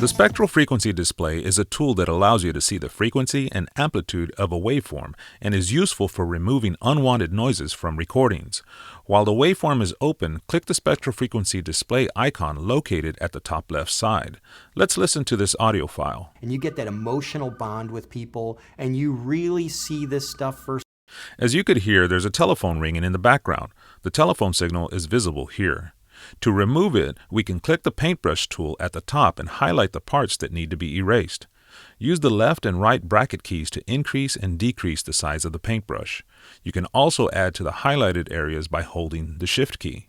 The spectral frequency display is a tool that allows you to see the frequency and amplitude of a waveform and is useful for removing unwanted noises from recordings. While the waveform is open, click the spectral frequency display icon located at the top left side. Let's listen to this audio file. And you get that emotional bond with people, and you really see this stuff first. As you could hear, there's a telephone ringing in the background. The telephone signal is visible here. To remove it, we can click the paintbrush tool at the top and highlight the parts that need to be erased. Use the left and right bracket keys to increase and decrease the size of the paintbrush. You can also add to the highlighted areas by holding the Shift key.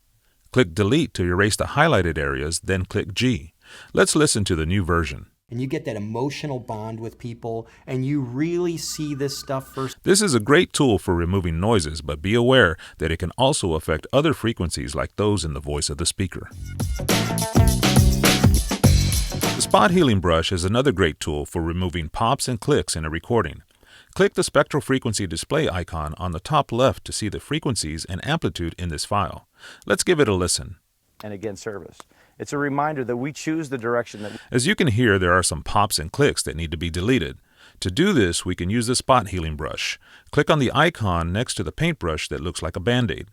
Click Delete to erase the highlighted areas, then click G. Let's listen to the new version. And you get that emotional bond with people, and you really see this stuff first. This is a great tool for removing noises, but be aware that it can also affect other frequencies like those in the voice of the speaker. The spot healing brush is another great tool for removing pops and clicks in a recording. Click the spectral frequency display icon on the top left to see the frequencies and amplitude in this file. Let's give it a listen. And again, service. It's a reminder that we choose the direction that... As you can hear, there are some pops and clicks that need to be deleted. To do this, we can use the spot healing brush. Click on the icon next to the paintbrush that looks like a band-aid.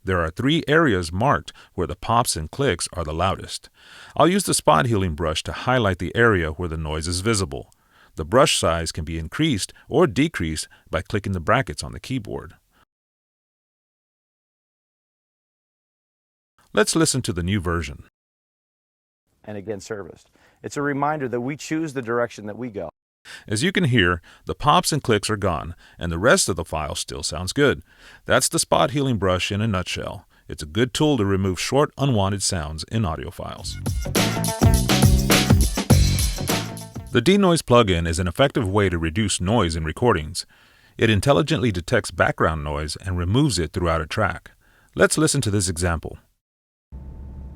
There are 3 areas marked where the pops and clicks are the loudest. I'll use the spot healing brush to highlight the area where the noise is visible. The brush size can be increased or decreased by clicking the brackets on the keyboard. Let's listen to the new version. And again, serviced. It's a reminder that we choose the direction that we go. As you can hear, the pops and clicks are gone, and the rest of the file still sounds good. That's the spot healing brush in a nutshell. It's a good tool to remove short, unwanted sounds in audio files. The denoise plugin is an effective way to reduce noise in recordings. It intelligently detects background noise and removes it throughout a track. Let's listen to this example.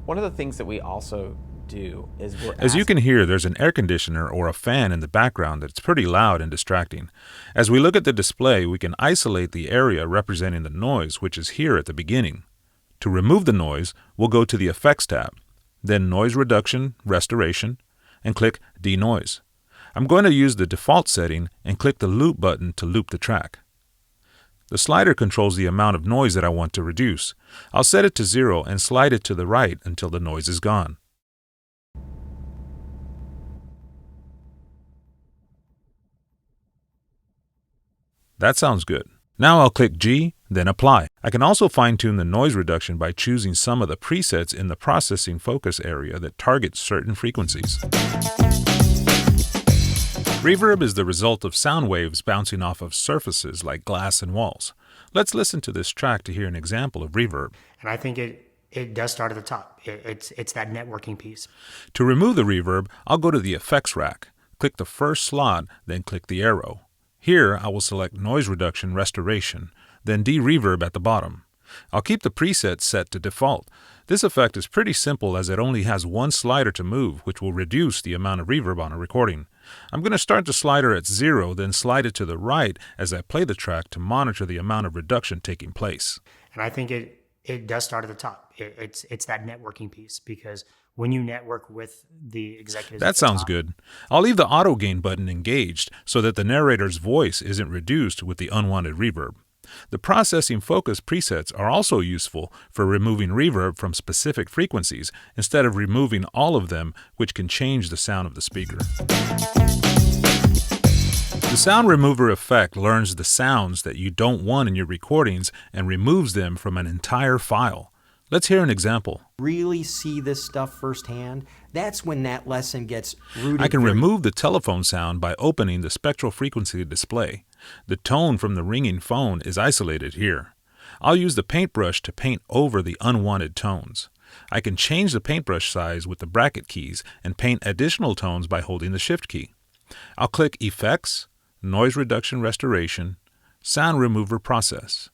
One of the things that we also do is As you can hear, there's an air conditioner or a fan in the background that's pretty loud and distracting. As we look at the display, we can isolate the area representing the noise, which is here at the beginning. To remove the noise, we'll go to the Effects tab, then Noise Reduction, Restoration, and click Denoise. I'm going to use the default setting and click the Loop button to loop the track. The slider controls the amount of noise that I want to reduce. I'll set it to 0 and slide it to the right until the noise is gone. That sounds good. Now I'll click G, then Apply. I can also fine-tune the noise reduction by choosing some of the presets in the processing focus area that target certain frequencies. Reverb is the result of sound waves bouncing off of surfaces like glass and walls. Let's listen to this track to hear an example of reverb. And I think it does start at the top. It's that networking piece. To remove the reverb, I'll go to the Effects rack. Click the first slot, then click the arrow. Here, I will select Noise Reduction Restoration, then De-Reverb at the bottom. I'll keep the preset set to default. This effect is pretty simple as it only has one slider to move, which will reduce the amount of reverb on a recording. I'm going to start the slider at 0, then slide it to the right as I play the track to monitor the amount of reduction taking place. And I think it does start at the top. It's that networking piece, because when you network with the executives... That sounds good. I'll leave the auto gain button engaged so that the narrator's voice isn't reduced with the unwanted reverb. The processing focus presets are also useful for removing reverb from specific frequencies instead of removing all of them, which can change the sound of the speaker. The sound remover effect learns the sounds that you don't want in your recordings and removes them from an entire file. Let's hear an example. Really see this stuff firsthand. That's when that lesson gets rooted. I can remove the telephone sound by opening the spectral frequency display. The tone from the ringing phone is isolated here. I'll use the paintbrush to paint over the unwanted tones. I can change the paintbrush size with the bracket keys and paint additional tones by holding the Shift key. I'll click Effects, Noise Reduction Restoration, Sound Remover Process.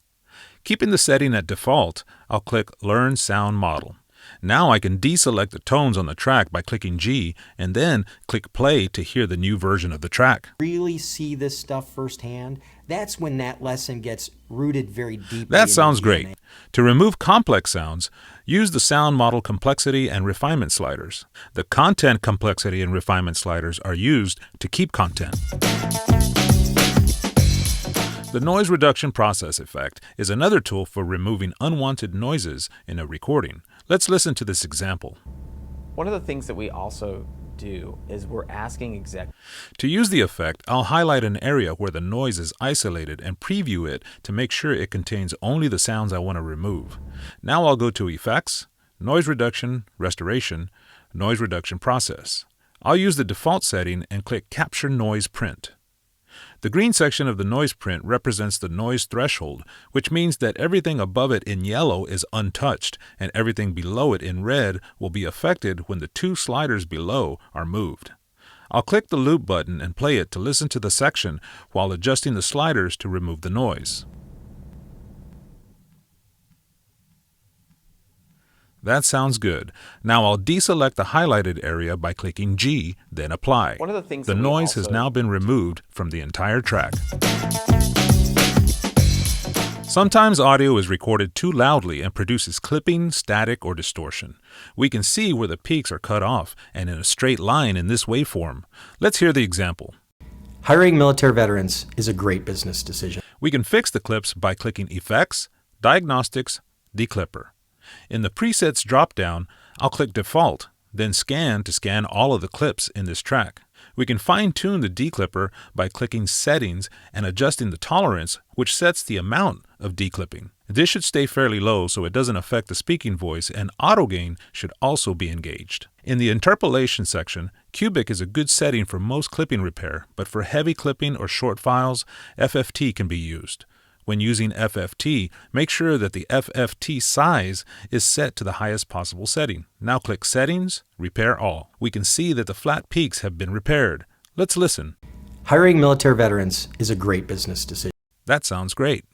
Keeping the setting at default, I'll click Learn Sound Model. Now I can deselect the tones on the track by clicking G and then click play to hear the new version of the track. Really see this stuff firsthand, that's when that lesson gets rooted very deeply. That sounds great. To remove complex sounds, use the sound model complexity and refinement sliders. The content complexity and refinement sliders are used to keep content. The noise reduction process effect is another tool for removing unwanted noises in a recording. Let's listen to this example. One of the things that we also do is we're asking executives. To use the effect, I'll highlight an area where the noise is isolated and preview it to make sure it contains only the sounds I want to remove. Now I'll go to Effects, Noise Reduction, Restoration, Noise Reduction Process. I'll use the default setting and click Capture Noise Print. The green section of the noise print represents the noise threshold, which means that everything above it in yellow is untouched, and everything below it in red will be affected when the two sliders below are moved. I'll click the loop button and play it to listen to the section while adjusting the sliders to remove the noise. That sounds good. Now I'll deselect the highlighted area by clicking G, then Apply. One of the things The that we noise has also now been removed from the entire track. Sometimes audio is recorded too loudly and produces clipping, static, or distortion. We can see where the peaks are cut off and in a straight line in this waveform. Let's hear the example. Hiring military veterans is a great business decision. We can fix the clips by clicking Effects, Diagnostics, Declipper. In the Presets drop-down, I'll click Default, then Scan to scan all of the clips in this track. We can fine-tune the declipper by clicking Settings and adjusting the tolerance, which sets the amount of declipping. This should stay fairly low so it doesn't affect the speaking voice, and auto gain should also be engaged. In the interpolation section, cubic is a good setting for most clipping repair, but for heavy clipping or short files, FFT can be used. When using FFT, make sure that the FFT size is set to the highest possible setting. Now click Settings, Repair All. We can see that the flat peaks have been repaired. Let's listen. Hiring military veterans is a great business decision. That sounds great.